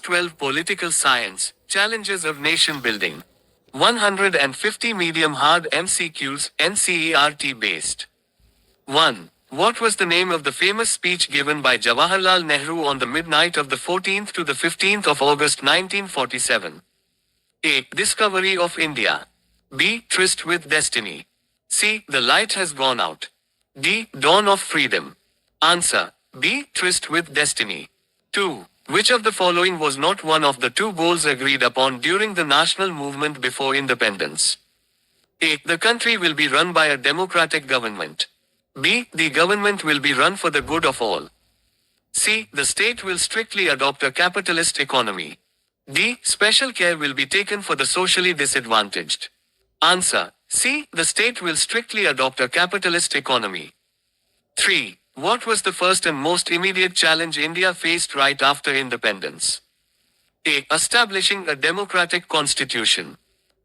12 Political Science, Challenges of Nation Building. 150 Medium Hard MCQs, NCERT based. 1. What was the name of the famous speech given by Jawaharlal Nehru on the midnight of the 14th to the 15th of August 1947? A. Discovery of India. B. Tryst with Destiny. C. The light has gone out. D. Dawn of freedom. Answer. B. Tryst with Destiny. 2. Which of the following was not one of the two goals agreed upon during the national movement before independence? A. The country will be run by a democratic government. B. The government will be run for the good of all. C. The state will strictly adopt a capitalist economy. D. Special care will be taken for the socially disadvantaged. Answer. C. The state will strictly adopt a capitalist economy. 3. What was the first and most immediate challenge India faced right after independence? A. Establishing a democratic constitution.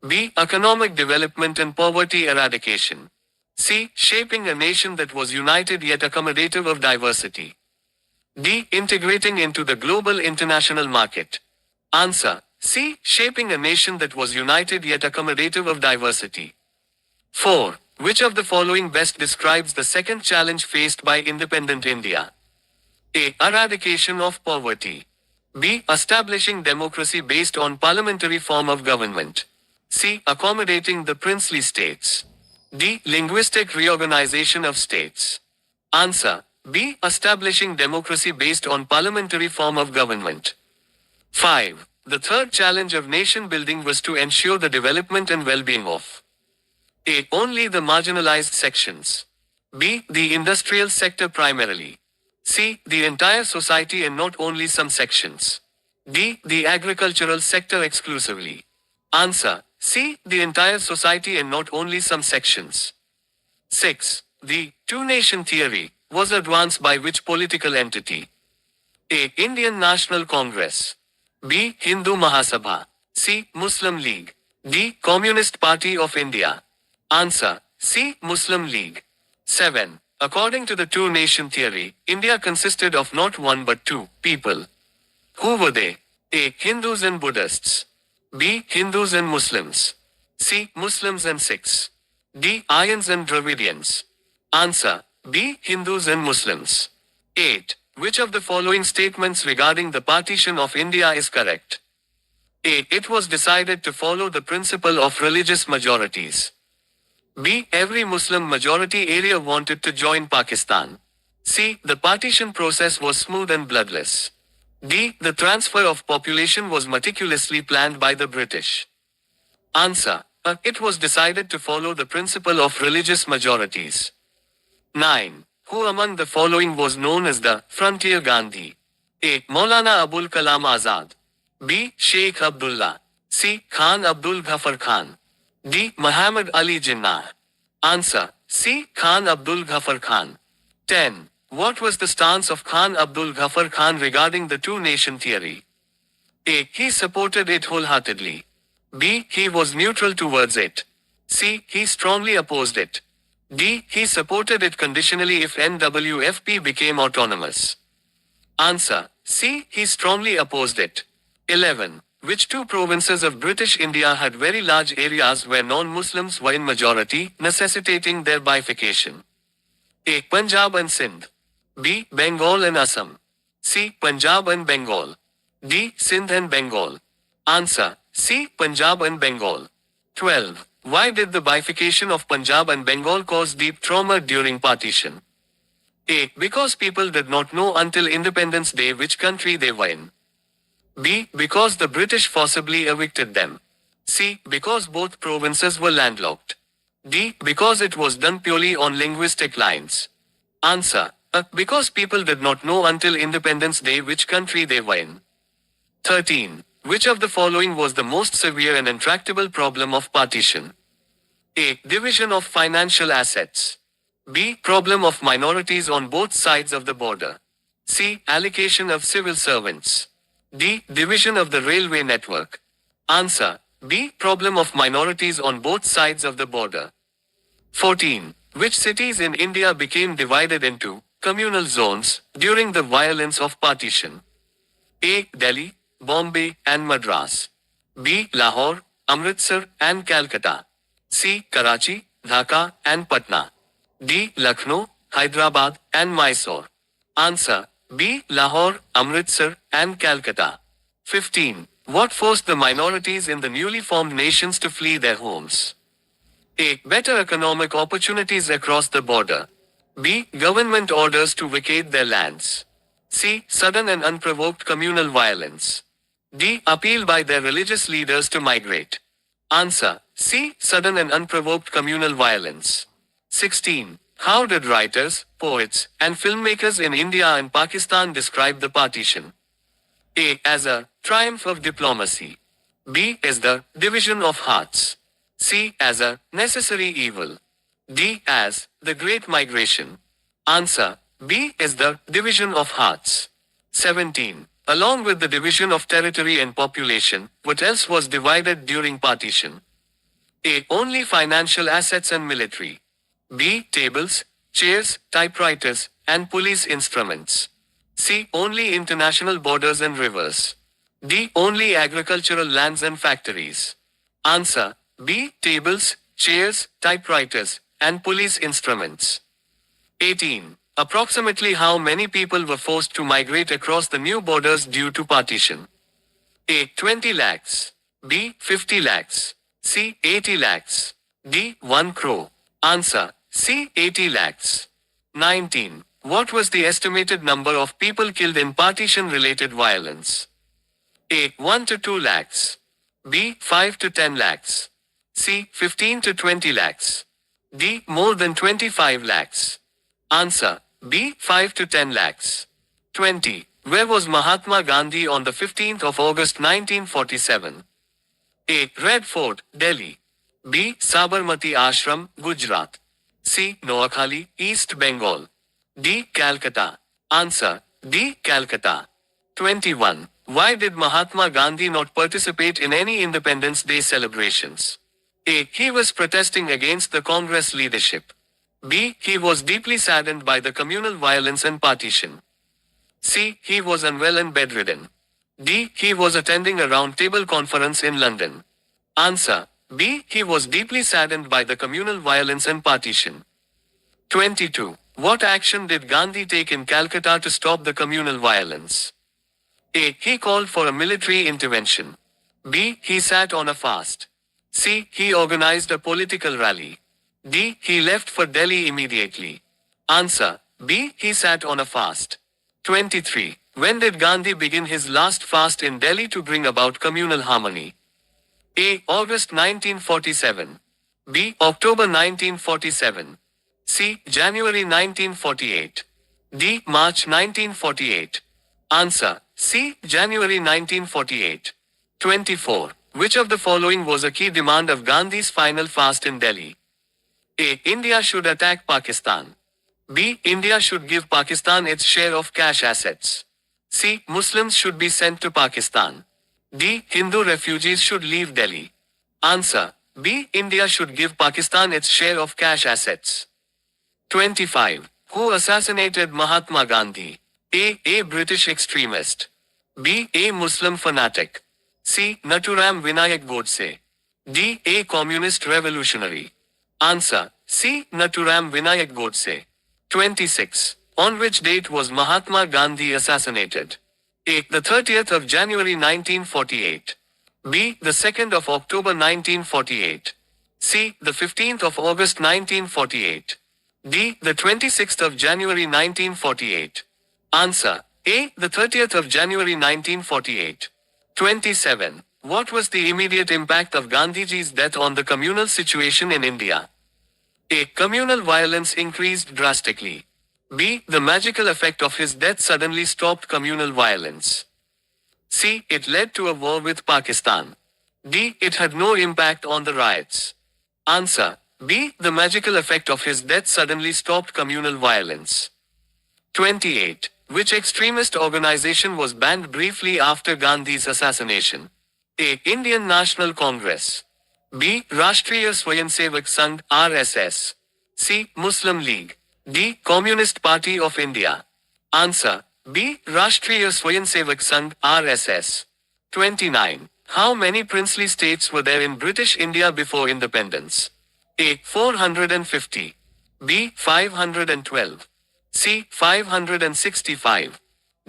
B. Economic development and poverty eradication. C. Shaping a nation that was united yet accommodative of diversity. D. Integrating into the global international market. Answer. C. Shaping a nation that was united yet accommodative of diversity. 4. Which of the following best describes the second challenge faced by independent India? A. Eradication of poverty. B. Establishing democracy based on parliamentary form of government. C. Accommodating the princely states. D. Linguistic reorganization of states. Answer. B. Establishing democracy based on parliamentary form of government. 5. The third challenge of nation building was to ensure the development and well-being of A. Only the marginalized sections. B. The industrial sector primarily. C. The entire society and not only some sections. D. The agricultural sector exclusively. Answer. C. The entire society and not only some sections. 6. The two-nation theory was advanced by which political entity? A. Indian National Congress. B. Hindu Mahasabha. C. Muslim League. D. Communist Party of India. Answer. C. Muslim League. 7. According to the two-nation theory, India consisted of not one but two people. Who were they? A. Hindus and Buddhists. B. Hindus and Muslims. C. Muslims and Sikhs. D. Aryans and Dravidians. Answer. B. Hindus and Muslims. 8. Which of the following statements regarding the partition of India is correct? A. It was decided to follow the principle of religious majorities. B. Every Muslim majority area wanted to join Pakistan. C. The partition process was smooth and bloodless. D. The transfer of population was meticulously planned by the British. Answer. A. It was decided to follow the principle of religious majorities. 9. Who among the following was known as the Frontier Gandhi? A. Maulana Abul Kalam Azad. B. Sheikh Abdullah. C. Khan Abdul Ghaffar Khan. D. Muhammad Ali Jinnah. Answer. C. Khan Abdul Ghaffar Khan. 10. What was the stance of Khan Abdul Ghaffar Khan regarding the two-nation theory? A. He supported it wholeheartedly. B. He was neutral towards it. C. He strongly opposed it. D. He supported it conditionally if NWFP became autonomous. Answer. C. He strongly opposed it. 11. Which two provinces of British India had very large areas where non-Muslims were in majority, necessitating their bifurcation? A. Punjab and Sindh. B. Bengal and Assam. C. Punjab and Bengal. D. Sindh and Bengal. Answer. C. Punjab and Bengal. 12. Why did the bifurcation of Punjab and Bengal cause deep trauma during partition? A. Because people did not know until Independence Day which country they were in. B. Because the British forcibly evicted them. C. Because both provinces were landlocked. D. Because it was done purely on linguistic lines. Answer. A. Because people did not know until Independence Day which country they were in. 13. Which of the following was the most severe and intractable problem of partition? A. Division of financial assets. B. Problem of minorities on both sides of the border. C. Allocation of civil servants. D. Division of the railway network. Answer. B. Problem of minorities on both sides of the border. 14. Which cities in India became divided into communal zones during the violence of partition? A. Delhi. Bombay and Madras. B. Lahore, Amritsar and Calcutta. C. Karachi, Dhaka and Patna. D. Lucknow, Hyderabad and Mysore. Answer B. Lahore, Amritsar and Calcutta. 15. What forced the minorities in the newly formed nations to flee their homes? A. Better economic opportunities across the border. B. Government orders to vacate their lands. C. Sudden and unprovoked communal violence. D. Appeal by their religious leaders to migrate. Answer C. Sudden and unprovoked communal violence. 16. How did writers, poets, and filmmakers in India and Pakistan describe the partition? A. As a triumph of diplomacy. B. As the division of hearts. C. As a necessary evil. D. As the Great Migration. Answer B. Is the division of hearts. 17. Along with the division of territory and population, what else was divided during partition? A. Only financial assets and military. B. Tables, chairs, typewriters, and police instruments. C. Only international borders and rivers. D. Only agricultural lands and factories. Answer B. Tables, chairs, typewriters, and police instruments. 18. Approximately how many people were forced to migrate across the new borders due to partition? A. 20 lakhs. B. 50 lakhs. C. 80 lakhs. D. 1 crore. Answer C. 80 lakhs. 19. What was the estimated number of people killed in partition-related violence? A. 1 to 2 lakhs. B. 5 to 10 lakhs. C. 15 to 20 lakhs. D. More than 25 lakhs. Answer B. 5 to 10 lakhs. 20. Where was Mahatma Gandhi on the 15th of August 1947? A. Red Fort, Delhi. B. Sabarmati Ashram, Gujarat. C. Noakhali, East Bengal. D. Calcutta. Answer D. Calcutta. 21. Why did Mahatma Gandhi not participate in any Independence Day celebrations? A. He was protesting against the Congress leadership. B. He was deeply saddened by the communal violence and partition. C. He was unwell and bedridden. D. He was attending a roundtable conference in London. Answer B. He was deeply saddened by the communal violence and partition. 22. What action did Gandhi take in Calcutta to stop the communal violence? A. He called for a military intervention. B. He sat on a fast. C. He organized a political rally. D. He left for Delhi immediately. Answer B. He sat on a fast. 23. When did Gandhi begin his last fast in Delhi to bring about communal harmony? A. August 1947. B. October 1947. C. January 1948. D. March 1948. Answer C. January 1948. 24. Which of the following was a key demand of Gandhi's final fast in Delhi? A. India should attack Pakistan. B. India should give Pakistan its share of cash assets. C. Muslims should be sent to Pakistan. D. Hindu refugees should leave Delhi. Answer B. India should give Pakistan its share of cash assets. 25. Who assassinated Mahatma Gandhi? A. British extremist. B. A Muslim fanatic. C. Naturam Vinayak Godse. D. A communist revolutionary. Answer C. Naturam Vinayak Godse. 26. On which date was Mahatma Gandhi assassinated? A. The 30th of January 1948. B. The 2nd of October 1948. C. The 15th of August 1948. D. The 26th of January 1948. Answer A. The 30th of January 1948. 27. What was the immediate impact of Gandhiji's death on the communal situation in India? A. Communal violence increased drastically. B. The magical effect of his death suddenly stopped communal violence. C. It led to a war with Pakistan. D. It had no impact on the riots. Answer B. The magical effect of his death suddenly stopped communal violence. 28. Which extremist organization was banned briefly after Gandhi's assassination? A. Indian National Congress. B. Rashtriya Swayamsevak Sangh (RSS). C. Muslim League. D. Communist Party of India. Answer B. Rashtriya Swayamsevak Sangh (RSS). 29. How many princely states were there in British India before independence? A. 450. B. 512. C. 565.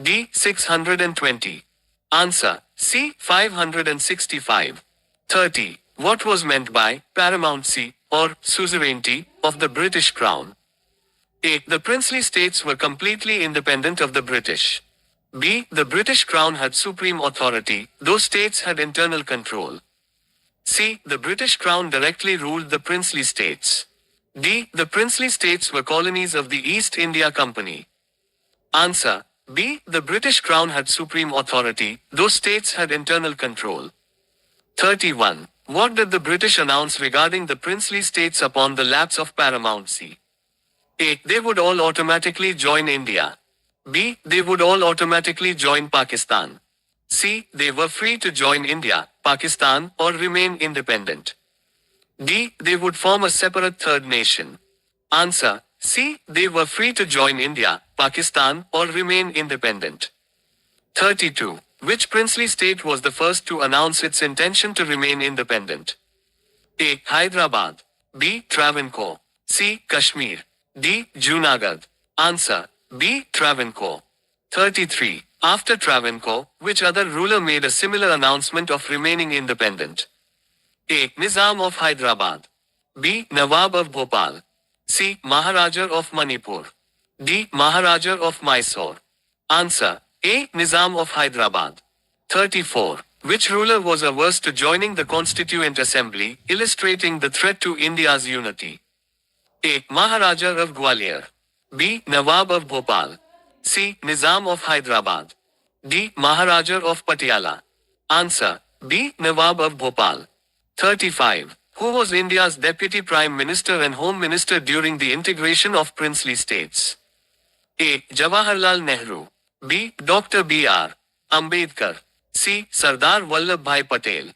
D. 620. Answer. C. 565. 30. What was meant by paramountcy or suzerainty of the British Crown? A. The princely states were completely independent of the British. B. The British Crown had supreme authority, though states had internal control. C. The British Crown directly ruled the princely states. D. The princely states were colonies of the East India Company. Answer. B. The British Crown had supreme authority, though states had internal control. 31. What did the British announce regarding the princely states upon the lapse of paramountcy? A. They would all automatically join India. B. They would all automatically join Pakistan. C. They were free to join India, Pakistan, or remain independent. D. They would form a separate third nation. Answer. C. They were free to join India, Pakistan, or remain independent. 32. Which princely state was the first to announce its intention to remain independent? A. Hyderabad. B. Travancore. C. Kashmir. D. Junagadh. Answer. B. Travancore. 33. After Travancore, which other ruler made a similar announcement of remaining independent? A. Nizam of Hyderabad. B. Nawab of Bhopal. C. Maharaja of Manipur. D. Maharaja of Mysore. Answer. A. Nizam of Hyderabad. 34. Which ruler was averse to joining the Constituent Assembly, illustrating the threat to India's unity? A. Maharaja of Gwalior. B. Nawab of Bhopal. C. Nizam of Hyderabad. D. Maharaja of Patiala. Answer. B. Nawab of Bhopal. 35. Who was India's Deputy Prime Minister and Home Minister during the integration of princely states? A. Jawaharlal Nehru. B. Dr. B.R. Ambedkar. C. Sardar Vallabhbhai Patel.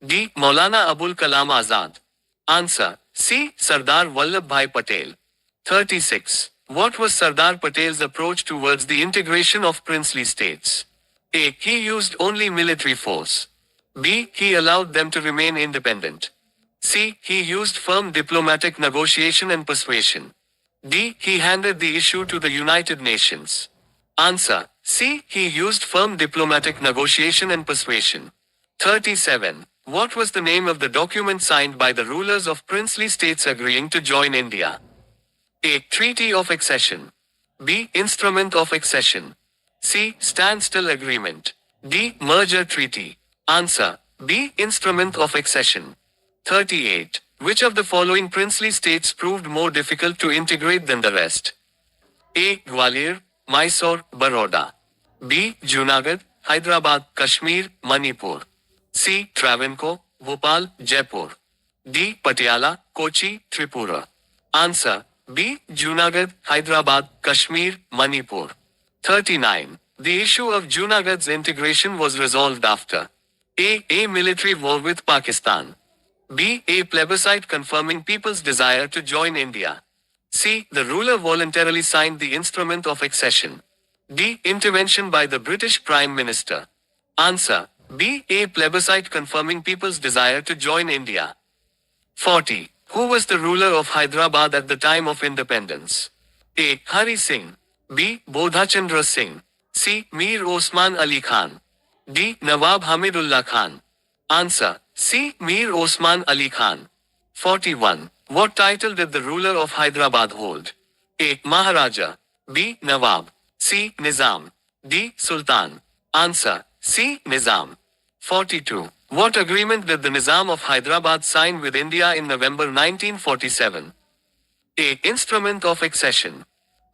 D. Maulana Abul Kalam Azad. Answer. C. Sardar Vallabhbhai Patel. 36. What was Sardar Patel's approach towards the integration of princely states? A. He used only military force. B. He allowed them to remain independent. C. He used firm diplomatic negotiation and persuasion. D. He handed the issue to the United Nations. Answer. C. He used firm diplomatic negotiation and persuasion. 37. What was the name of the document signed by the rulers of princely states agreeing to join India? A. Treaty of Accession. B. Instrument of Accession. C. Standstill Agreement. D. Merger Treaty. Answer. B. Instrument of Accession. 38. Which of the following princely states proved more difficult to integrate than the rest? A. Gwalior, Mysore, Baroda. B. Junagadh, Hyderabad, Kashmir, Manipur. C. Travancore, Bhopal, Jaipur. D. Patiala, Kochi, Tripura. Answer. B. Junagadh, Hyderabad, Kashmir, Manipur. 39. The issue of Junagadh's integration was resolved after A military war with Pakistan. B. A plebiscite confirming people's desire to join India. C. The ruler voluntarily signed the instrument of accession. D. Intervention by the British Prime Minister. Answer. B. A plebiscite confirming people's desire to join India. 40. Who was the ruler of Hyderabad at the time of independence? A. Hari Singh. B. Bodhachandra Singh. C. Mir Osman Ali Khan. D. Nawab Hamidullah Khan. Answer. C. Mir Osman Ali Khan. 41. What title did the ruler of Hyderabad hold? A. Maharaja. B. Nawab. C. Nizam. D. Sultan. Answer. C. Nizam. 42. What agreement did the Nizam of Hyderabad sign with India in November 1947? A. Instrument of Accession.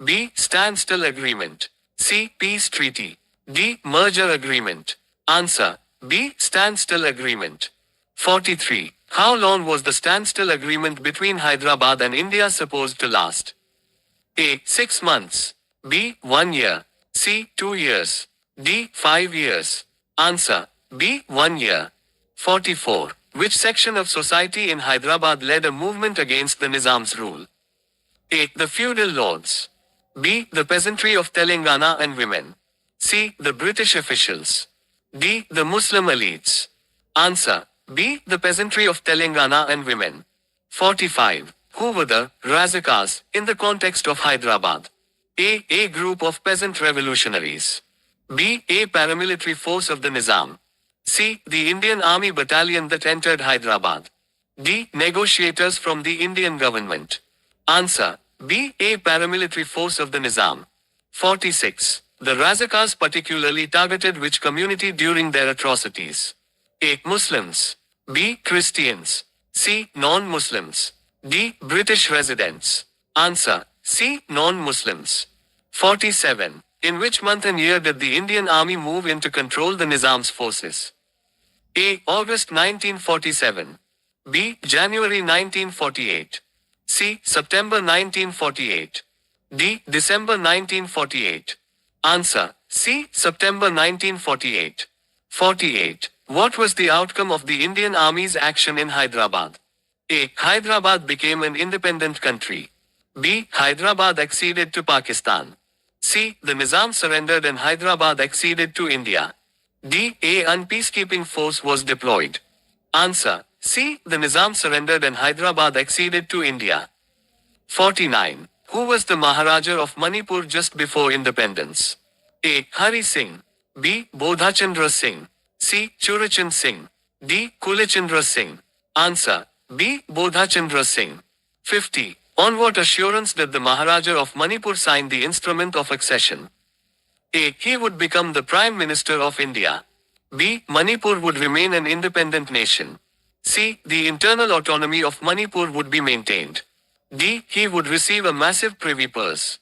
B. Standstill Agreement. C. Peace Treaty. D. Merger Agreement. Answer. B. Standstill Agreement. 43. How long was the standstill agreement between Hyderabad and India supposed to last? A. 6 months. B. 1 year. C. 2 years. D. 5 years. Answer. B. 1 year. 44. Which section of society in Hyderabad led a movement against the Nizam's rule? A. The feudal lords. B. The peasantry of Telangana and women. C. The British officials. D. The Muslim elites. Answer. B. The peasantry of Telangana and women. 45. Who were the Razakars in the context of Hyderabad? A. A group of peasant revolutionaries. B. A paramilitary force of the Nizam. C. The Indian Army battalion that entered Hyderabad. D. Negotiators from the Indian government. Answer. B. A paramilitary force of the Nizam. 46. The Razakars particularly targeted which community during their atrocities? A. Muslims. B. Christians. C. Non-Muslims. D. British residents. Answer. C. Non-Muslims. 47. In which month and year did the Indian Army move in to control the Nizam's forces? A. August 1947. B. January 1948. C. September 1948. D. December 1948. Answer. C. September 1948. 48. What was the outcome of the Indian Army's action in Hyderabad? A. Hyderabad became an independent country. B. Hyderabad acceded to Pakistan. C. The Nizam surrendered and Hyderabad acceded to India. D. An peacekeeping force was deployed. Answer. C. The Nizam surrendered and Hyderabad acceded to India. 49. Who was the Maharaja of Manipur just before independence? A. Hari Singh. B. Bodhachandra Singh. C. Churachand Singh. D. Kulachandra Singh. Answer. B. Bodhachandra Singh. 50. On what assurance did the Maharaja of Manipur sign the instrument of accession? A. He would become the Prime Minister of India. B. Manipur would remain an independent nation. C. The internal autonomy of Manipur would be maintained. D. He would receive a massive privy purse.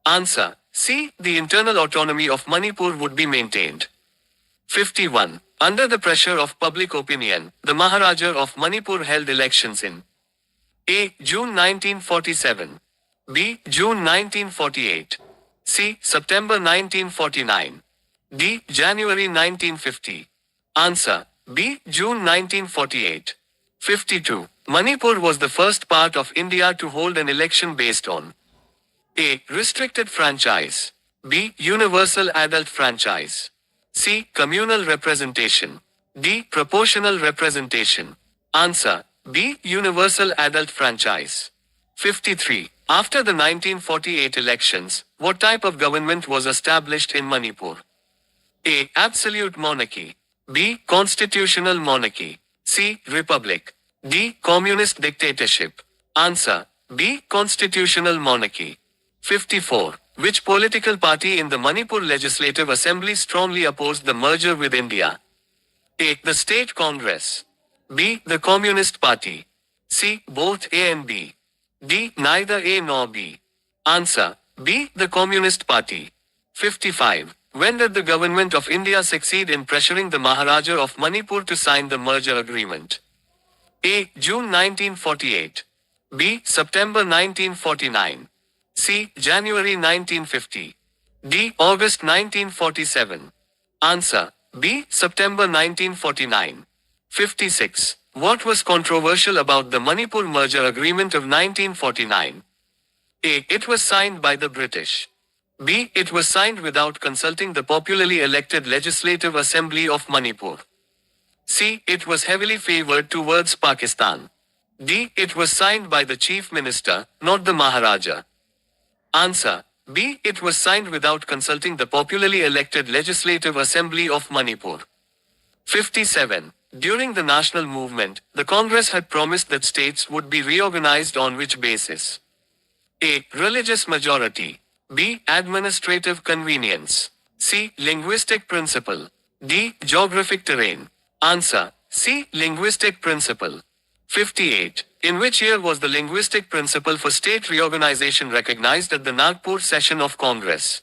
Answer. C. The internal autonomy of Manipur would be maintained. 51. Under the pressure of public opinion, the Maharaja of Manipur held elections in A. June 1947. B. June 1948. C. September 1949. D. January 1950. Answer. B. June 1948. 52. Manipur was the first part of India to hold an election based on A. Restricted franchise. B. Universal adult franchise. C. Communal representation. D. Proportional representation. Answer. B. Universal adult franchise. 53. After the 1948 elections, what type of government was established in Manipur? A. Absolute monarchy. B. Constitutional monarchy. C. Republic. D. Communist dictatorship. Answer. B. Constitutional monarchy. 54. Which political party in the Manipur Legislative Assembly strongly opposed the merger with India? A. The State Congress. B. The Communist Party. C. Both A and B. D. Neither A nor B. Answer. B. The Communist Party. 55. When did the government of India succeed in pressuring the Maharaja of Manipur to sign the merger agreement? A. June 1948. B. September 1949. C. January 1950. D. August 1947. Answer. B. September 1949. 56. What was controversial about the Manipur merger agreement of 1949? A. It was signed by the British. B. It was signed without consulting the popularly elected Legislative Assembly of Manipur. C. It was heavily favored towards Pakistan. D. It was signed by the Chief Minister, not the Maharaja. Answer. B. It was signed without consulting the popularly elected Legislative Assembly of Manipur. 57. During the national movement, the Congress had promised that states would be reorganized on which basis? A. Religious majority. B. Administrative convenience. C. Linguistic principle. D. Geographic terrain. Answer. C. Linguistic principle. 58. In which year was the linguistic principle for state reorganization recognized at the Nagpur session of Congress?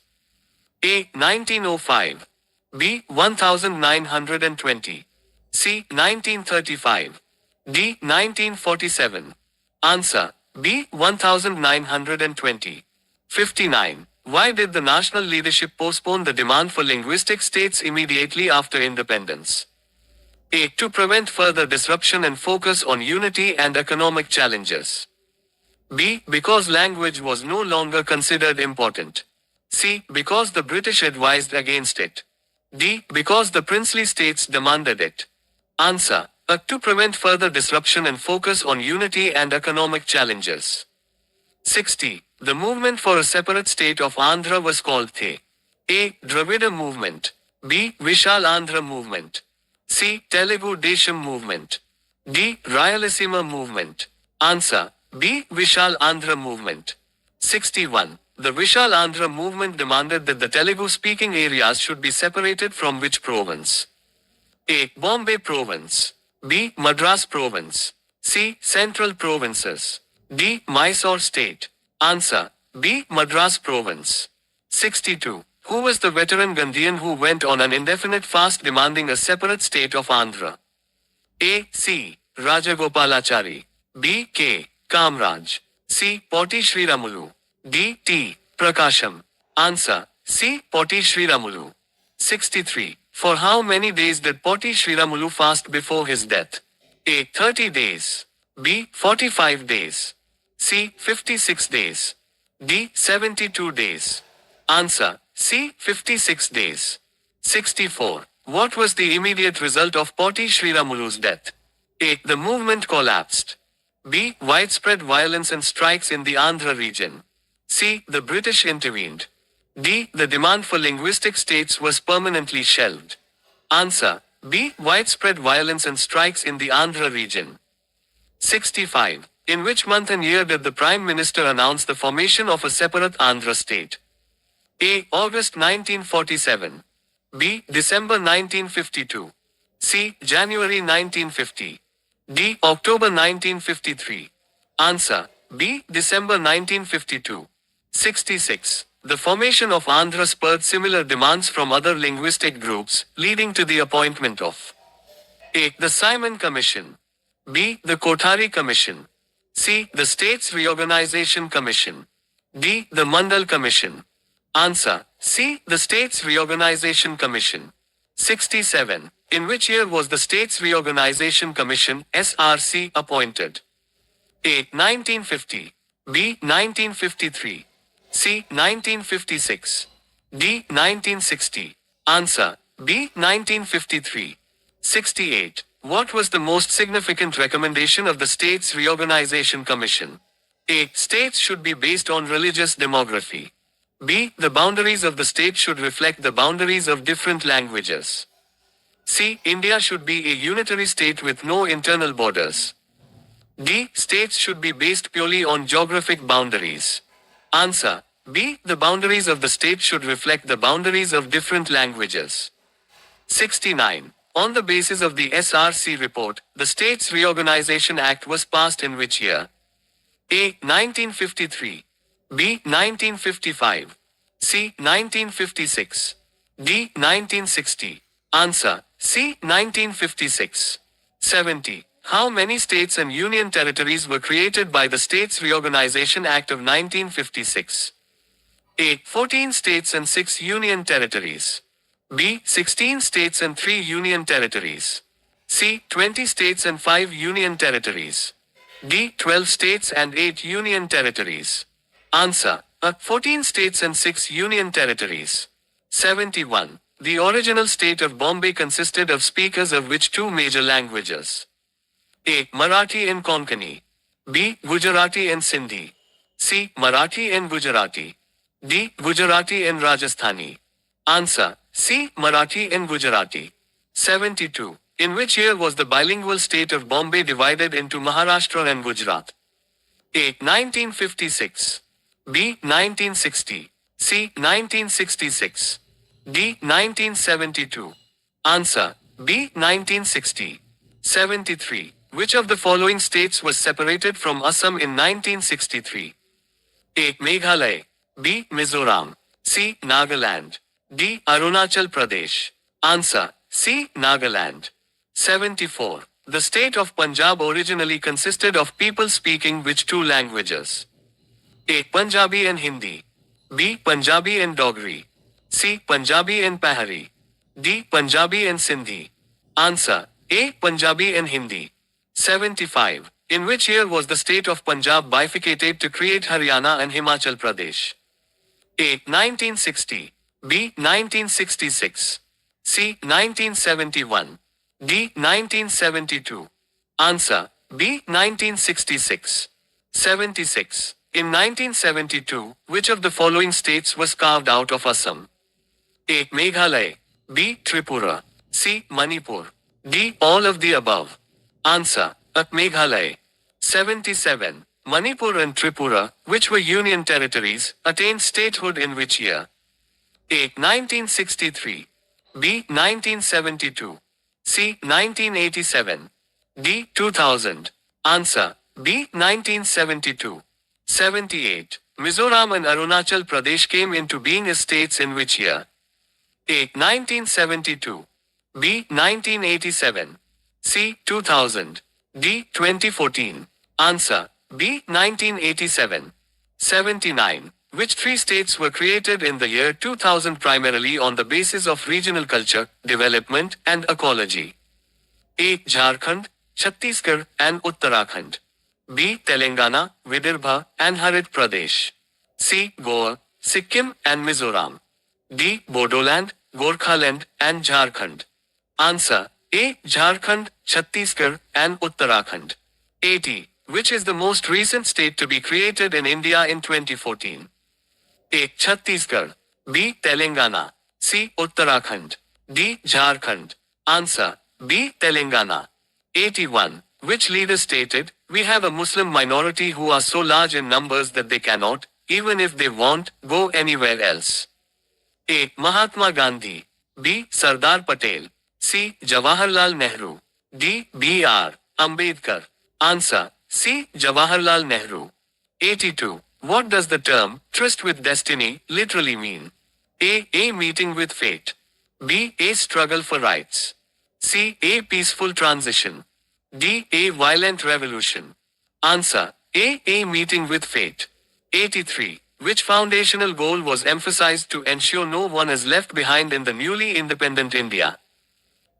A. 1905. B. 1920. C. 1935. D. 1947. Answer. B. 1920. 59. Why did the national leadership postpone the demand for linguistic states immediately after independence? A. To prevent further disruption and focus on unity and economic challenges. B. Because language was no longer considered important. C. Because the British advised against it. D. Because the princely states demanded it. Answer. To prevent further disruption and focus on unity and economic challenges. 60. The movement for a separate state of Andhra was called The. A. Dravida movement. B. Vishal Andhra movement. C. Telugu Desham movement. D. Rayalaseema movement. Answer. B. Vishal Andhra movement. 61. The Vishal Andhra movement demanded that the Telugu-speaking areas should be separated from which province? A. Bombay Province. B. Madras Province. C. Central Provinces. D. Mysore State. Answer. B. Madras Province. 62. Who was the veteran Gandhian who went on an indefinite fast demanding a separate state of Andhra? A. C. Rajagopalachari. B. K. Kamraj. C. Potti Sriramulu. D. T. Prakasham. Answer. C. Potti Sriramulu. 63. For how many days did Potti Sriramulu fast before his death? A. 30 days. B. 45 days. C. 56 days. D. 72 days. Answer. C. 56 days. 64. What was the immediate result of Potti Sriramulu's death? A. The movement collapsed. B. Widespread violence and strikes in the Andhra region. C. The British intervened. D. The demand for linguistic states was permanently shelved. Answer. B. Widespread violence and strikes in the Andhra region. 65. In which month and year did the Prime Minister announce the formation of a separate Andhra state? A. August 1947. B. December 1952. C. January 1950. D. October 1953. Answer. B. December 1952. 66. The formation of Andhra spurred similar demands from other linguistic groups, leading to the appointment of A. The Simon Commission. B. The Kothari Commission. C. The States Reorganization Commission. D. The Mandal Commission. Answer. C. The States Reorganization Commission. 67. In which year was the States Reorganization Commission, SRC, appointed? A. 1950. B. 1953. C. 1956. D. 1960. Answer. B. 1953. 68. What was the most significant recommendation of the States Reorganization Commission? A. States should be based on religious demography. B. The boundaries of the state should reflect the boundaries of different languages. C. India should be a unitary state with no internal borders. D. States should be based purely on geographic boundaries. Answer. B. The boundaries of the state should reflect the boundaries of different languages. 69. On the basis of the SRC report, the States Reorganization Act was passed in which year? A. 1953. B. 1955. C. 1956. D. 1960. Answer. C. 1956. 70. How many states and union territories were created by the States Reorganization Act of 1956? A. 14 states and 6 union territories. B. 16 states and 3 union territories. C. 20 states and 5 union territories. D. 12 states and 8 union territories. Answer. 14 states and 6 union territories. 71. The original state of Bombay consisted of speakers of which two major languages? A. Marathi and Konkani. B. Gujarati and Sindhi. C. Marathi and Gujarati. D. Gujarati and Rajasthani. Answer. C. Marathi and Gujarati. 72. In which year was the bilingual state of Bombay divided into Maharashtra and Gujarat? A. 1956. B. 1960. C. 1966. D. 1972. Answer. B. 1960. 73. Which of the following states was separated from Assam in 1963? A. Meghalaya. B. Mizoram. C. Nagaland. D. Arunachal Pradesh. Answer. C. Nagaland. 74. The state of Punjab originally consisted of people speaking which two languages? A. Punjabi and Hindi. B. Punjabi and Dogri. C. Punjabi and Pahari. D. Punjabi and Sindhi. Answer. A. Punjabi and Hindi. 75. In which year was the state of Punjab bifurcated to create Haryana and Himachal Pradesh? A. 1960. B. 1966. C. 1971. D. 1972. Answer. B. 1966. 76. In 1972, which of the following states was carved out of Assam? A. Meghalaya. B. Tripura. C. Manipur. D. All of the above. Answer. A. Meghalaya. 77. Manipur and Tripura, which were union territories, attained statehood in which year? A. 1963. B. 1972. C. 1987. D. 2000. Answer. B. 1972. 78. Mizoram and Arunachal Pradesh came into being as states in which year? A. 1972. B. 1987. C. 2000. D. 2014. Answer. B. 1987. 79. Which three states were created in the year 2000 primarily on the basis of regional culture, development, and ecology? A. Jharkhand, Chhattisgarh, and Uttarakhand. B. Telangana, Vidarbha, and Harit Pradesh. C. Goa, Sikkim, and Mizoram. D. Bodoland, Gorkhaland, and Jharkhand. Answer. A. Jharkhand, Chhattisgarh, and Uttarakhand. 80. Which is the most recent state to be created in India in 2014? A. Chhattisgarh. B. Telangana. C. Uttarakhand. D. Jharkhand. Answer. B. Telangana. 81. Which leader stated, "We have a Muslim minority who are so large in numbers that they cannot, even if they want, go anywhere else"? A. Mahatma Gandhi. B. Sardar Patel. C. Jawaharlal Nehru. D. B.R. Ambedkar. Answer. C. Jawaharlal Nehru. 82. What does the term, tryst with destiny, literally mean? A. A meeting with fate. B. A struggle for rights. C. A peaceful transition. D. A violent revolution. Answer. A. A meeting with fate. 83. Which foundational goal was emphasized to ensure no one is left behind in the newly independent India?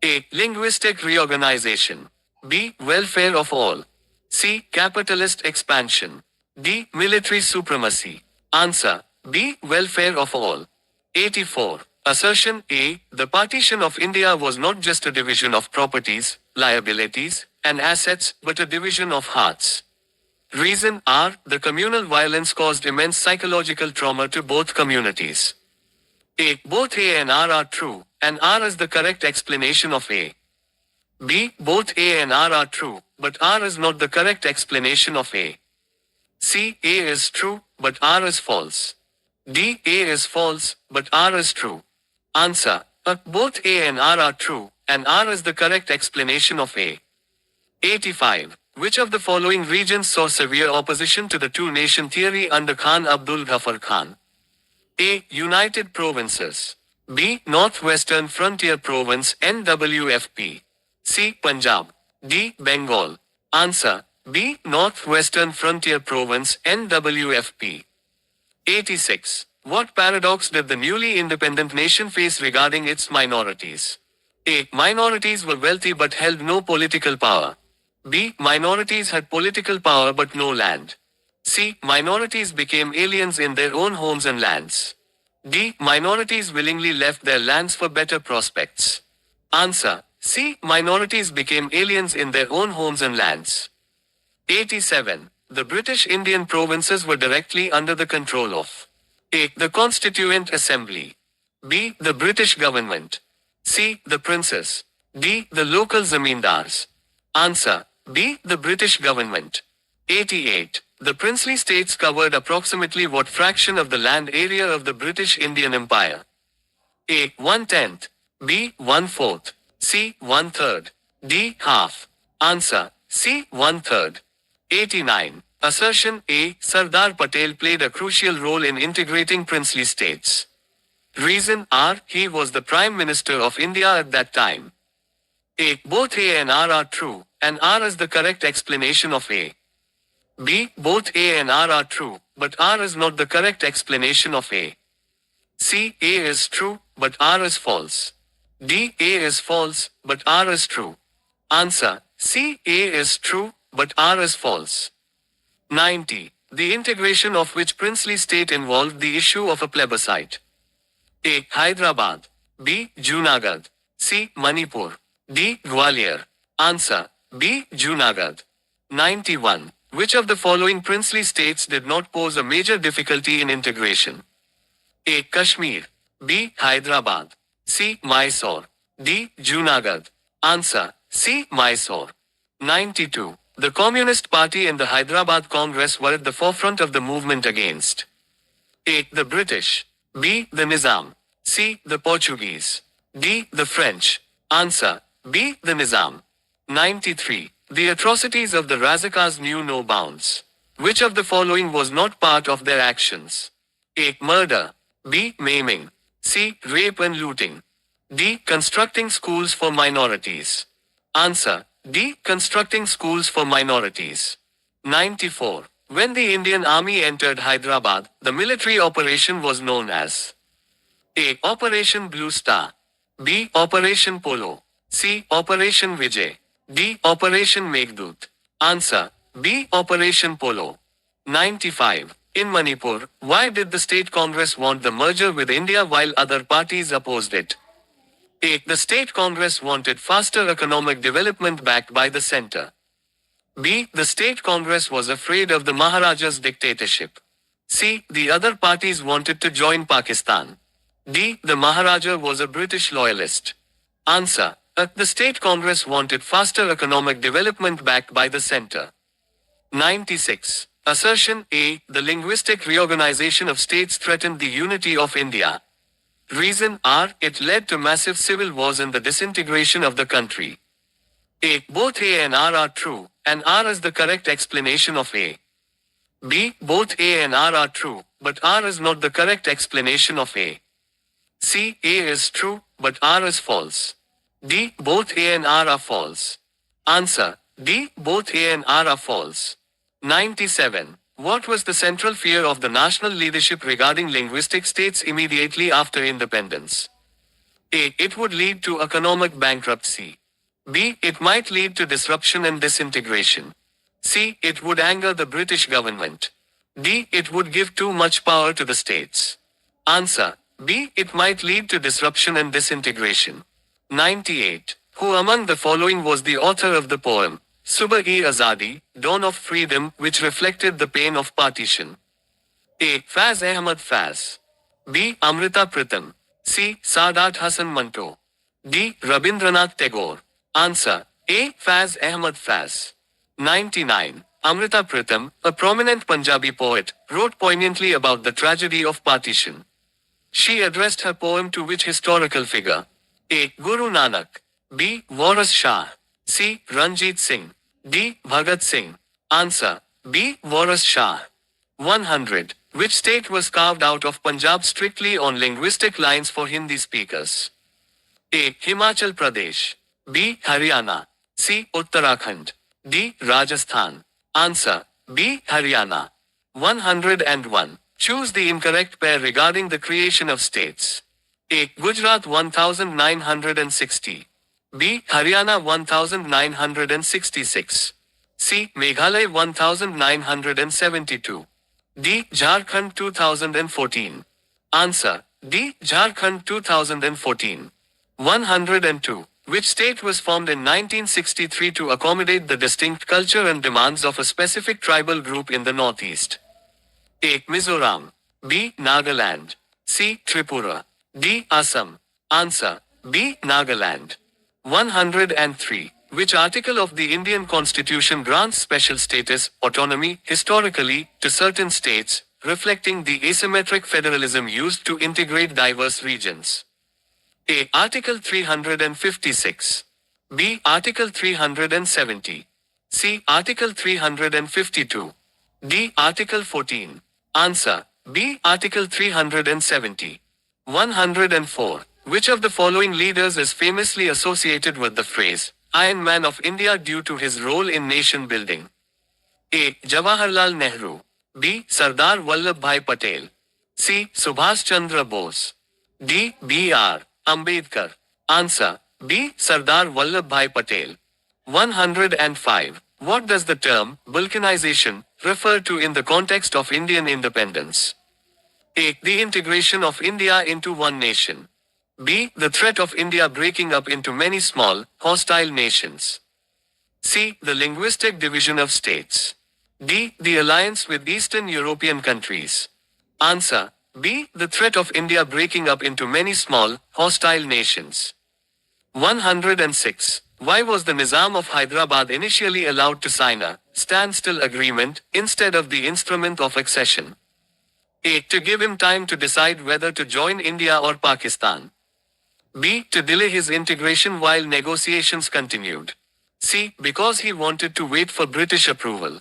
A. Linguistic reorganization. B. Welfare of all. C. Capitalist expansion. D. Military supremacy. Answer. B. Welfare of all. 84. Assertion A. The partition of India was not just a division of properties, liabilities, and assets, but a division of hearts. Reason R. The communal violence caused immense psychological trauma to both communities. A. Both A and R are true, and R is the correct explanation of A. B. Both A and R are true, but R is not the correct explanation of A. C. A is true, but R is false. D. A is false, but R is true. Answer. Both A and R are true, and R is the correct explanation of A. 85. Which of the following regions saw severe opposition to the two-nation theory under Khan Abdul Ghaffar Khan? A. United Provinces. B. Northwestern Frontier Province NWFP. C. Punjab. D. Bengal. Answer. B. Northwestern Frontier Province NWFP. 86. What paradox did the newly independent nation face regarding its minorities? A. Minorities were wealthy but held no political power. B. Minorities had political power but no land. C. Minorities became aliens in their own homes and lands. D. Minorities willingly left their lands for better prospects. Answer. C. Minorities became aliens in their own homes and lands. 87. The British Indian provinces were directly under the control of A. The Constituent Assembly. B. The British government. C. The princes. D. The local zamindars. Answer. B. The British government. 88. The princely states covered approximately what fraction of the land area of the British Indian Empire? A. 1/10. B. 1/4. C. 1/3. D. Half. Answer. C. 1/3. 89. Assertion A. Sardar Patel played a crucial role in integrating princely states. Reason R. He was the Prime Minister of India at that time. A. Both A and R are true, and R is the correct explanation of A. B. Both A and R are true, but R is not the correct explanation of A. C. A is true, but R is false. D. A is false, but R is true. Answer. C. A is true, but R is false. 90. The integration of which princely state involved the issue of a plebiscite? A. Hyderabad. B. Junagadh. C. Manipur. D. Gwalior. Answer B. Junagadh. 91. Which of the following princely states did not pose a major difficulty in integration? A. Kashmir. B. Hyderabad. C. Mysore. D. Junagadh. Answer C. Mysore. 92. The Communist Party and the Hyderabad Congress were at the forefront of the movement against A. The British. B. The Nizam. C. The Portuguese. D. The French. Answer B. The Nizam. 93. The atrocities of the Razakars knew no bounds. Which of the following was not part of their actions? A. Murder. B. Maiming. C. Rape and looting. D. Constructing schools for minorities. Answer D. Constructing schools for minorities. 94. When the Indian Army entered Hyderabad, the military operation was known as A. Operation Blue Star. B. Operation Polo. C. Operation Vijay. D. Operation Meghdut. Answer B. Operation Polo. 95. In Manipur, why did the state congress want the merger with India while other parties opposed it? A. The state congress wanted faster economic development backed by the center. B. The state congress was afraid of the Maharaja's dictatorship. C. The other parties wanted to join Pakistan. D. The Maharaja was a British loyalist. Answer A. The state congress wanted faster economic development backed by the center. 96. Assertion A. The linguistic reorganization of states threatened the unity of India. Reason R. It led to massive civil wars and the disintegration of the country. A. Both A and R are true, and R is the correct explanation of A. B. Both A and R are true, but R is not the correct explanation of A. C. A is true, but R is false. D. Both A and R are false. Answer D. Both A and R are false. 97. What was the central fear of the national leadership regarding linguistic states immediately after independence? A. It would lead to economic bankruptcy. B. It might lead to disruption and disintegration. C. It would anger the British government. D. It would give too much power to the states. Answer B. It might lead to disruption and disintegration. 98. Who among the following was the author of the poem Subah-e-Azadi, Dawn of Freedom, which reflected the pain of partition? A. Faz Ahmad Faz. B. Amrita Pritam. C. Saadat Hasan Manto. D. Rabindranath Tagore. Answer A. Faz Ahmad Faz. 99. Amrita Pritam, a prominent Punjabi poet, wrote poignantly about the tragedy of partition. She addressed her poem to which historical figure? A. Guru Nanak. B. Waris Shah. C. Ranjit Singh. D. Bhagat Singh. Answer B. Waris Shah. 100. Which state was carved out of Punjab strictly on linguistic lines for Hindi speakers? A. Himachal Pradesh. B. Haryana. C. Uttarakhand. D. Rajasthan. Answer B. Haryana. 101. Choose the incorrect pair regarding the creation of states. A. Gujarat 1960. B. Haryana 1966. C. Meghalaya 1972. D. Jharkhand 2014. Answer D. Jharkhand 2014. 102. Which state was formed in 1963 to accommodate the distinct culture and demands of a specific tribal group in the Northeast? A. Mizoram. B. Nagaland. C. Tripura. D. Assam. Answer B. Nagaland. 103. Which article of the Indian Constitution grants special status, autonomy, historically, to certain states, reflecting the asymmetric federalism used to integrate diverse regions? A. Article 356. B. Article 370. C. Article 352. D. Article 14. Answer B. Article 370. 104. Which of the following leaders is famously associated with the phrase, Iron Man of India due to his role in nation building? A. Jawaharlal Nehru. B. Sardar Vallabhbhai Patel. C. Subhash Chandra Bose. D. B.R. Ambedkar. Answer B. Sardar Vallabhbhai Patel. 105. What does the term Balkanization refer to in the context of Indian independence? A. The integration of India into one nation. B. The threat of India breaking up into many small, hostile nations. C. The linguistic division of states. D. The alliance with Eastern European countries. Answer. B. The threat of India breaking up into many small, hostile nations. 106. Why was the Nizam of Hyderabad initially allowed to sign a standstill agreement instead of the instrument of accession? A. To give him time to decide whether to join India or Pakistan. B. To delay his integration while negotiations continued. C. Because he wanted to wait for British approval.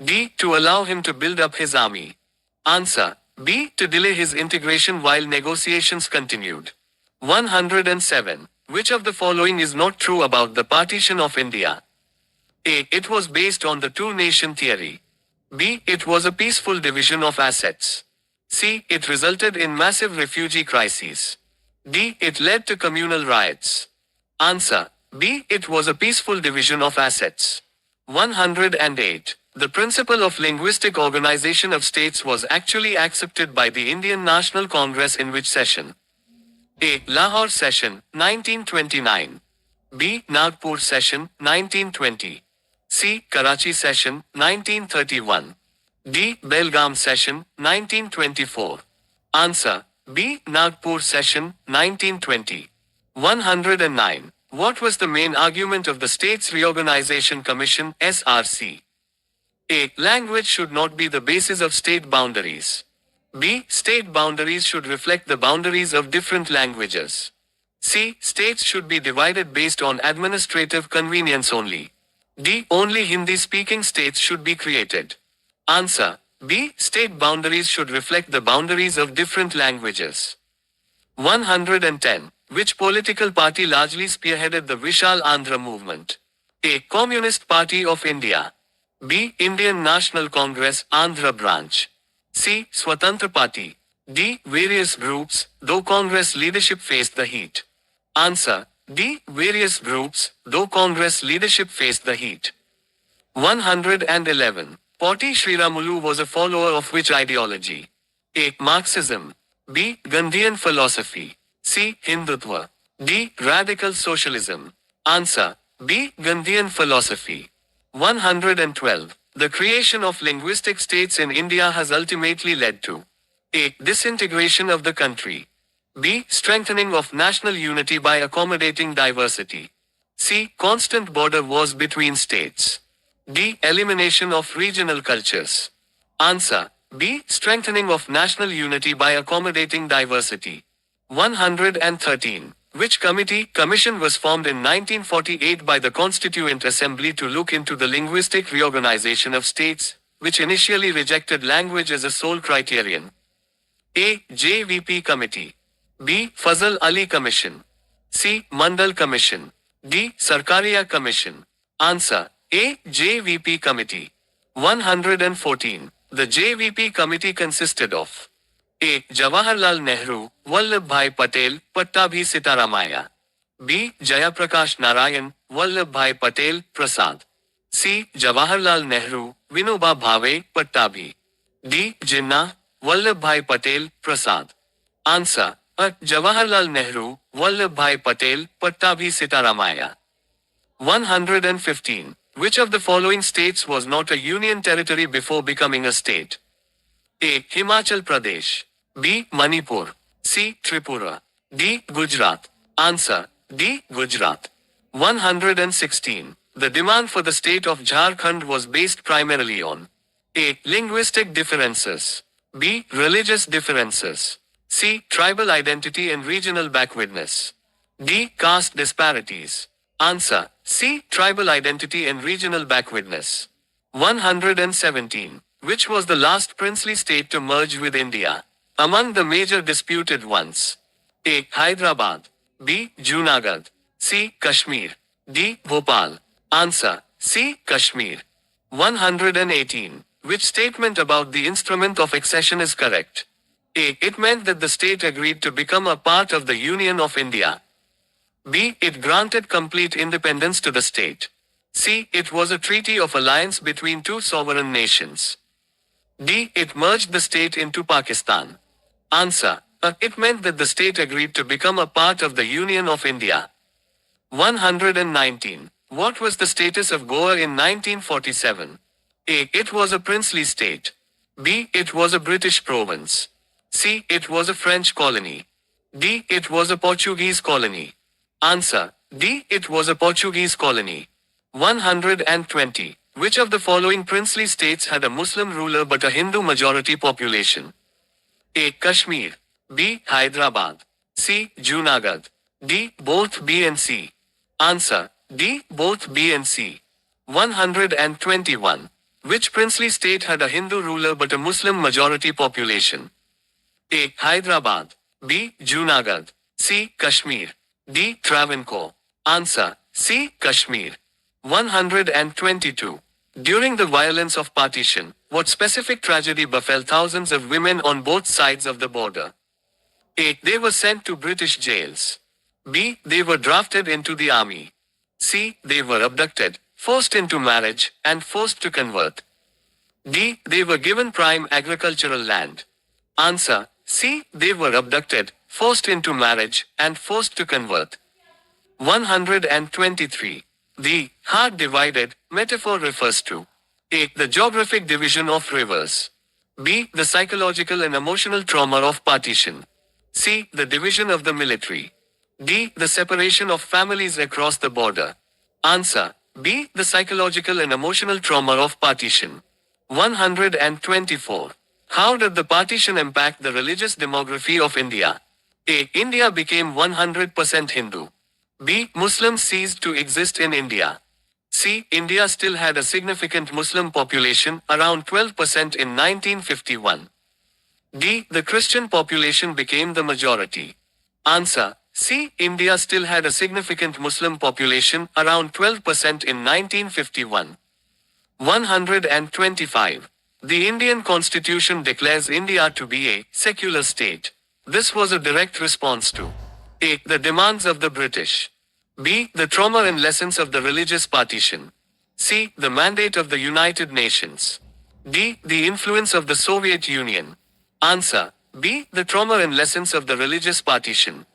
D. To allow him to build up his army. Answer. B. To delay his integration while negotiations continued. 107. Which of the following is not true about the partition of India? A. It was based on the two-nation theory. B. It was a peaceful division of assets. C. It resulted in massive refugee crises. D. It led to communal riots. Answer. B. It was a peaceful division of assets. 108. The principle of linguistic organization of states was actually accepted by the Indian National Congress in which session? A. Lahore Session, 1929. B. Nagpur Session, 1920. C. Karachi Session, 1931. D. Belgaum Session, 1924. Answer. B. Nagpur Session, 1920. 109. What was the main argument of the States Reorganization Commission, SRC? A. Language should not be the basis of state boundaries. B. State boundaries should reflect the boundaries of different languages. C. States should be divided based on administrative convenience only. D. Only Hindi-speaking states should be created. Answer. B. State boundaries should reflect the boundaries of different languages. 110. Which political party largely spearheaded the Vishal Andhra movement? A. Communist Party of India. B. Indian National Congress, Andhra branch. C. Swatantra Party. D. Various groups, though Congress leadership faced the heat. Answer. D. Various groups, though Congress leadership faced the heat. 111. Potti Sriramulu was a follower of which ideology? A. Marxism. B. Gandhian philosophy. C. Hindutva. D. Radical socialism. Answer. B. Gandhian philosophy. 112. The creation of linguistic states in India has ultimately led to A. Disintegration of the country. B. Strengthening of national unity by accommodating diversity. C. Constant border wars between states. D. Elimination of regional cultures. Answer. B. Strengthening of national unity by accommodating diversity. 113. Which commission was formed in 1948 by the Constituent Assembly to look into the linguistic reorganization of states, which initially rejected language as a sole criterion? A. JVP Committee. B. Fazal Ali Commission. C. Mandal Commission. D. Sarkaria Commission. Answer. A. JVP Committee. 114. The JVP Committee consisted of A. Jawaharlal Nehru, Vallabhbhai Patel, Pattabhi Sitaramaiah. B. Jayaprakash Narayan, Vallabhbhai Patel, Prasad. C. Jawaharlal Nehru, Vinoba Bhave, Pattabhi. D. Jinnah, Vallabhbhai Patel, Prasad. Answer. A. Jawaharlal Nehru, Vallabhbhai Patel, Pattabhi Sitaramaiah. 115. Which of the following states was not a union territory before becoming a state? A. Himachal Pradesh. B. Manipur. C. Tripura. D. Gujarat. Answer. D. Gujarat. 116. The demand for the state of Jharkhand was based primarily on A. Linguistic differences. B. Religious differences. C. Tribal identity and regional backwardness. D. Caste disparities. Answer. C. Tribal identity and regional backwardness. 117. Which was the last princely state to merge with India? Among the major disputed ones. A. Hyderabad. B. Junagadh. C. Kashmir. D. Bhopal. Answer. C. Kashmir. 118. Which statement about the instrument of accession is correct? A. It meant that the state agreed to become a part of the Union of India. B. It granted complete independence to the state. C. It was a treaty of alliance between two sovereign nations. D. It merged the state into Pakistan. Answer. It meant that the state agreed to become a part of the Union of India. 119. What was the status of Goa in 1947? A. It was a princely state. B. It was a British province. C. It was a French colony. D. It was a Portuguese colony. Answer. D. It was a Portuguese colony. 120. Which of the following princely states had a Muslim ruler but a Hindu majority population? A. Kashmir. B. Hyderabad. C. Junagadh. D. Both B and C. Answer. D. Both B and C. 121. Which princely state had a Hindu ruler but a Muslim majority population? A. Hyderabad. B. Junagadh. C. Kashmir. D. Travancore. Answer. C. Kashmir. 122. During the violence of partition, what specific tragedy befell thousands of women on both sides of the border? A. They were sent to British jails. B. They were drafted into the army. C. They were abducted, forced into marriage, and forced to convert. D. They were given prime agricultural land. Answer. C. They were abducted, forced into marriage, and forced to convert. 123. The hard divided metaphor refers to A. The geographic division of rivers. B. The psychological and emotional trauma of partition. C. The division of the military. D. The separation of families across the border. Answer. B. The psychological and emotional trauma of partition. 124. How did the partition impact the religious demography of India? A. India became 100% Hindu. B. Muslims ceased to exist in India. C. India still had a significant Muslim population, around 12% in 1951. D. The Christian population became the majority. Answer. C. India still had a significant Muslim population, around 12% in 1951. 125. The Indian Constitution declares India to be a secular state. This was a direct response to A. The demands of the British. B. The trauma and lessons of the religious partition. C. The mandate of the United Nations. D. The influence of the Soviet Union. Answer. B. The trauma and lessons of the religious partition.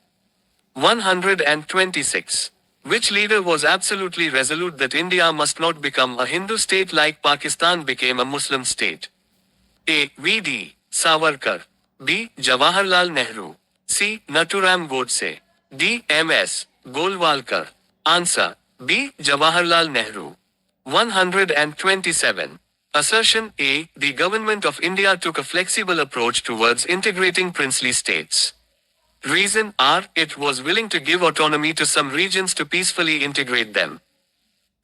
126. Which leader was absolutely resolute that India must not become a Hindu state like Pakistan became a Muslim state? A. V.D. Savarkar. B. Jawaharlal Nehru. C. Naturam Godse. D. M.S. Golwalkar. Answer. B. Jawaharlal Nehru. 127. Assertion A. The government of India took a flexible approach towards integrating princely states. Reason R. It was willing to give autonomy to some regions to peacefully integrate them.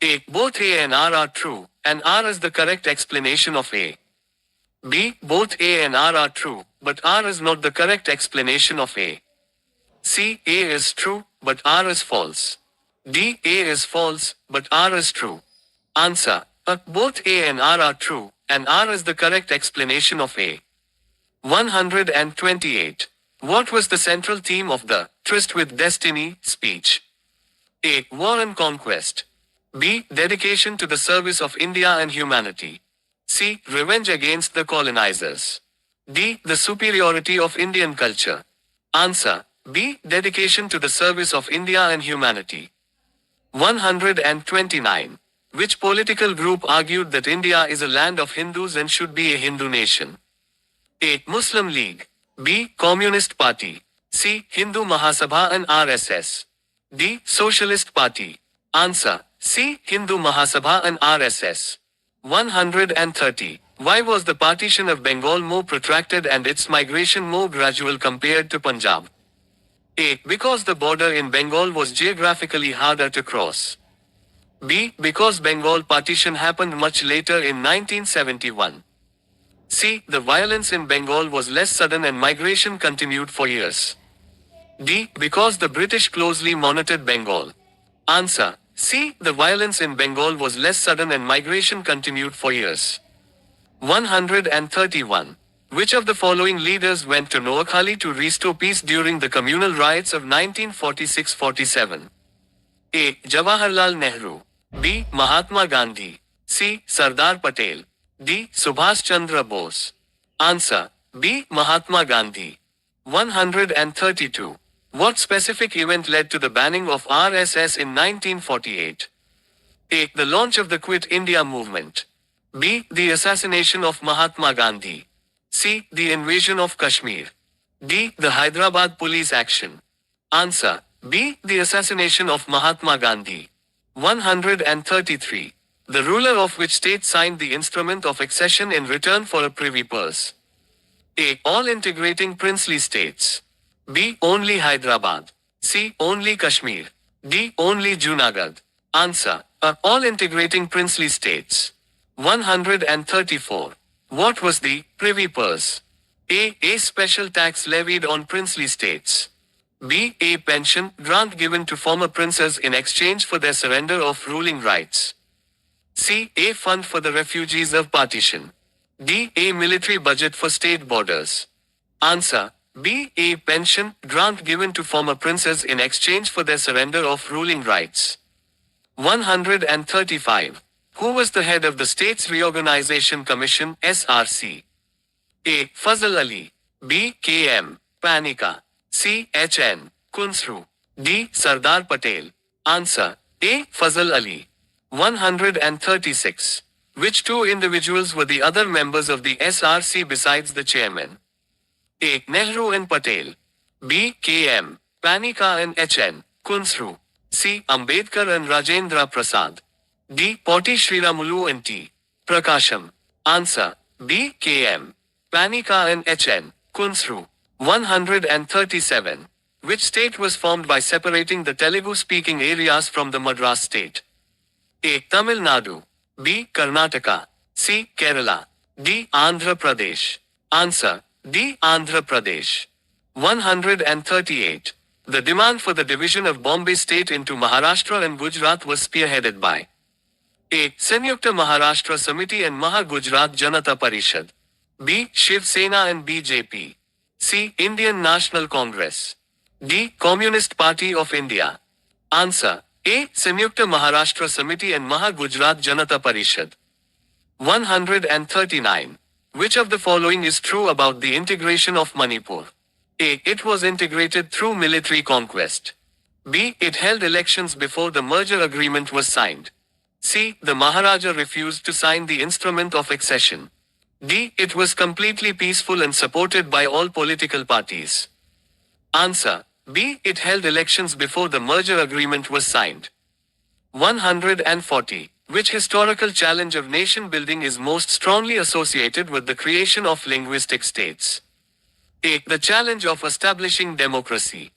A. Both A and R are true, and R is the correct explanation of A. B. Both A and R are true, but R is not the correct explanation of A. C. A is true, but R is false. D. A is false, but R is true. Answer. Both A and R are true, and R is the correct explanation of A. 128. What was the central theme of the Tryst with Destiny speech? A. War and conquest. B. Dedication to the service of India and humanity. C. Revenge against the colonizers. D. The superiority of Indian culture. Answer. B. Dedication to the service of India and humanity. 129. Which political group argued that India is a land of Hindus and should be a Hindu nation? A. Muslim League. B. Communist Party. C. Hindu Mahasabha and RSS. D. Socialist Party. Answer. C. Hindu Mahasabha and RSS. 130. Why was the partition of Bengal more protracted and its migration more gradual compared to Punjab? A. Because the border in Bengal was geographically harder to cross. B. Because Bengal partition happened much later in 1971. C. The violence in Bengal was less sudden and migration continued for years. D. Because the British closely monitored Bengal. Answer. C. The violence in Bengal was less sudden and migration continued for years. 131. Which of the following leaders went to Noakhali to restore peace during the communal riots of 1946-47? A. Jawaharlal Nehru. B. Mahatma Gandhi. C. Sardar Patel. D. Subhash Chandra Bose. Answer. B. Mahatma Gandhi. 132. What specific event led to the banning of RSS in 1948? A. The launch of the Quit India movement. B. The assassination of Mahatma Gandhi. C. The invasion of Kashmir. D. The Hyderabad police action. Answer. B. The assassination of Mahatma Gandhi. 133. The ruler of which state signed the instrument of accession in return for a privy purse? A. All integrating princely states. B. Only Hyderabad. C. Only Kashmir. D. Only Junagadh. Answer. A. All integrating princely states. 134. What was the privy purse? A. A special tax levied on princely states. B. A pension grant given to former princes in exchange for their surrender of ruling rights. C. A fund for the refugees of partition. D. A military budget for state borders. Answer. B. A pension grant given to former princes in exchange for their surrender of ruling rights. 135. Who was the head of the States Reorganization Commission (SRC)? A. Fazl Ali. B. K.M. Panika. C. H.N. Kunsru. D. Sardar Patel. Answer. A. Fazl Ali. 136. Which two individuals were the other members of the SRC besides the chairman? A. Nehru and Patel. B. K.M. Panika and H.N. Kunsru. C. Ambedkar and Rajendra Prasad. D. Potti Sriramulu and T. Prakasham. Answer. B. K.M. Panika and H.N. Kunsru. 137. Which state was formed by separating the Telugu-speaking areas from the Madras state? A. Tamil Nadu. B. Karnataka. C. Kerala. D. Andhra Pradesh. Answer. D. Andhra Pradesh. 138. The demand for the division of Bombay state into Maharashtra and Gujarat was spearheaded by A. Sanyukta Maharashtra Samiti and Maha Gujarat Janata Parishad. B. Shiv Sena and BJP. C. Indian National Congress. D. Communist Party of India. Answer. A. Sanyukta Maharashtra Samiti and Maha Gujarat Janata Parishad. 139. Which of the following is true about the integration of Manipur? A. It was integrated through military conquest. B. It held elections before the merger agreement was signed. C. The Maharaja refused to sign the instrument of accession. D. It was completely peaceful and supported by all political parties. Answer. B. It held elections before the merger agreement was signed. 140. Which historical challenge of nation building is most strongly associated with the creation of linguistic states? A. The challenge of establishing democracy.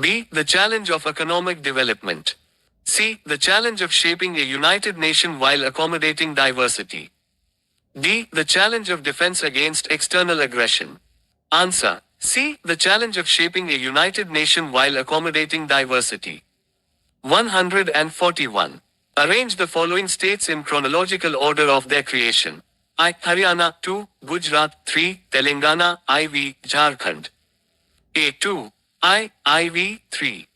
B. The challenge of economic development. C. The challenge of shaping a united nation while accommodating diversity. D. The challenge of defense against external aggression. Answer. C. The challenge of shaping a united nation while accommodating diversity. 141. Arrange the following states in chronological order of their creation. I. Haryana. 2. Gujarat. 3. Telangana. IV. Jharkhand. A. 2. IV. 3.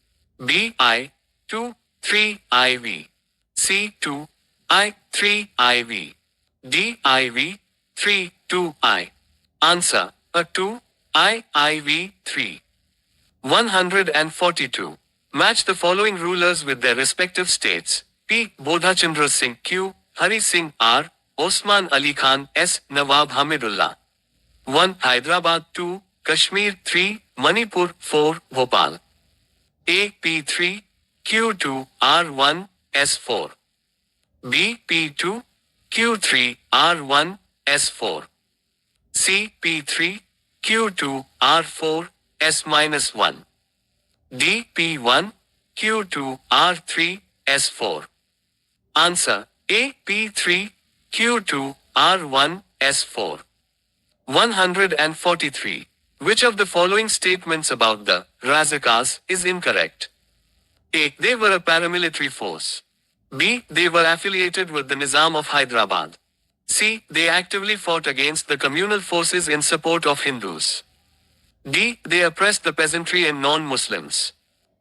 B. I. 2. 3. IV. C. 2. 3. IV. D. IV. 3. 2. I. Answer. A. 2. IV. 3. 142. Match the following rulers with their respective states. P. Bodhachandra Singh. Q. Hari Singh. R. Osman Ali Khan. S. Nawab Hamidullah. 1. Hyderabad. 2. Kashmir. 3. Manipur. 4. Bhopal. A. P3. Q2. R1. S4. B. P2. Q3. R1. S4. C. P3. Q2. R4. S-1. D. P1. Q2. R3. S4. Answer. A. P3. Q2. R1. S4. 143. Which of the following statements about the Razakars is incorrect? A. They were a paramilitary force. B. They were affiliated with the Nizam of Hyderabad. C. They actively fought against the communal forces in support of Hindus. D. They oppressed the peasantry and non-Muslims.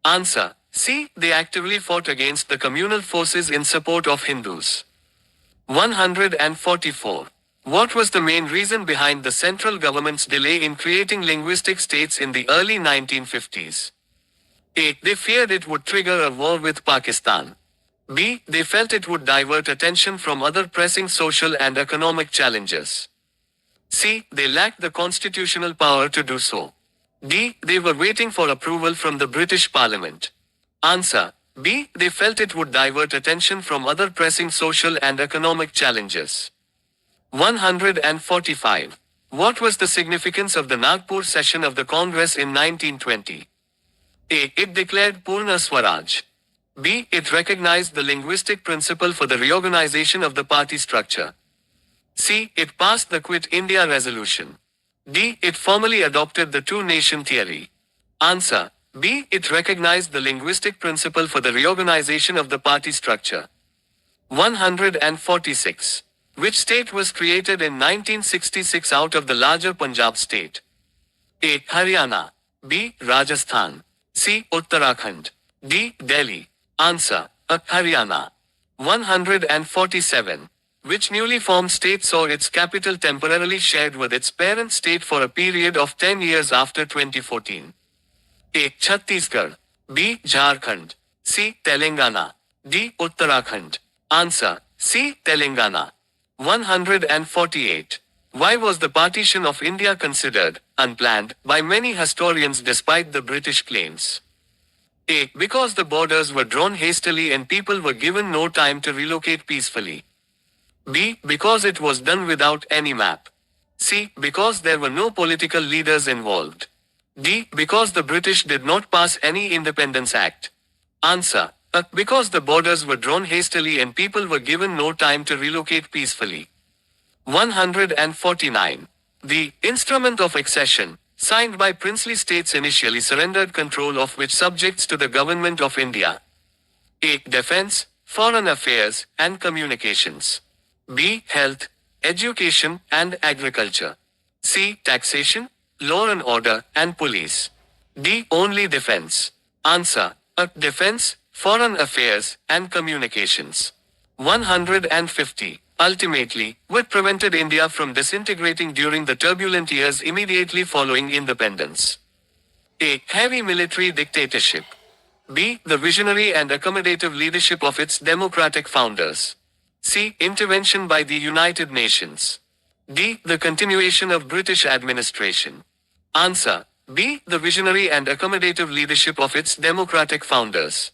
Answer. C. They actively fought against the communal forces in support of Hindus. 144. What was the main reason behind the central government's delay in creating linguistic states in the early 1950s? A. They feared it would trigger a war with Pakistan. B. They felt it would divert attention from other pressing social and economic challenges. C. They lacked the constitutional power to do so. D. They were waiting for approval from the British Parliament. Answer. B. They felt it would divert attention from other pressing social and economic challenges. 145. What was the significance of the Nagpur session of the Congress in 1920? A. It declared Purna Swaraj. B. It recognized the linguistic principle for the reorganization of the party structure. C. It passed the Quit India resolution. D. It formally adopted the two-nation theory. Answer. B. It recognized the linguistic principle for the reorganization of the party structure. 146. Which state was created in 1966 out of the larger Punjab state? A. Haryana. B. Rajasthan. C. Uttarakhand. D. Delhi. Answer. A. Haryana. 147. Which newly formed state saw its capital temporarily shared with its parent state for a period of 10 years after 2014? A. Chhattisgarh. B. Jharkhand. C. Telangana. D. Uttarakhand. Answer. C. Telangana. 148. Why was the partition of India considered unplanned by many historians despite the British claims? A. Because the borders were drawn hastily and people were given no time to relocate peacefully. B. Because it was done without any map. C. Because there were no political leaders involved. D. Because the British did not pass any Independence Act. Answer. A. Because the borders were drawn hastily and people were given no time to relocate peacefully. 149. The Instrument of Accession, signed by princely states initially surrendered control of which subjects to the Government of India? A. Defense, Foreign Affairs, and Communications. B. Health, Education, and Agriculture. C. Taxation, Law and Order, and Police. D. Only Defense. Answer. A. Defense, Foreign Affairs, and Communications. 150. Ultimately, what prevented India from disintegrating during the turbulent years immediately following independence? A. Heavy military dictatorship. B. The visionary and accommodative leadership of its democratic founders. C. Intervention by the United Nations. D. The continuation of British administration. Answer. B. The visionary and accommodative leadership of its democratic founders.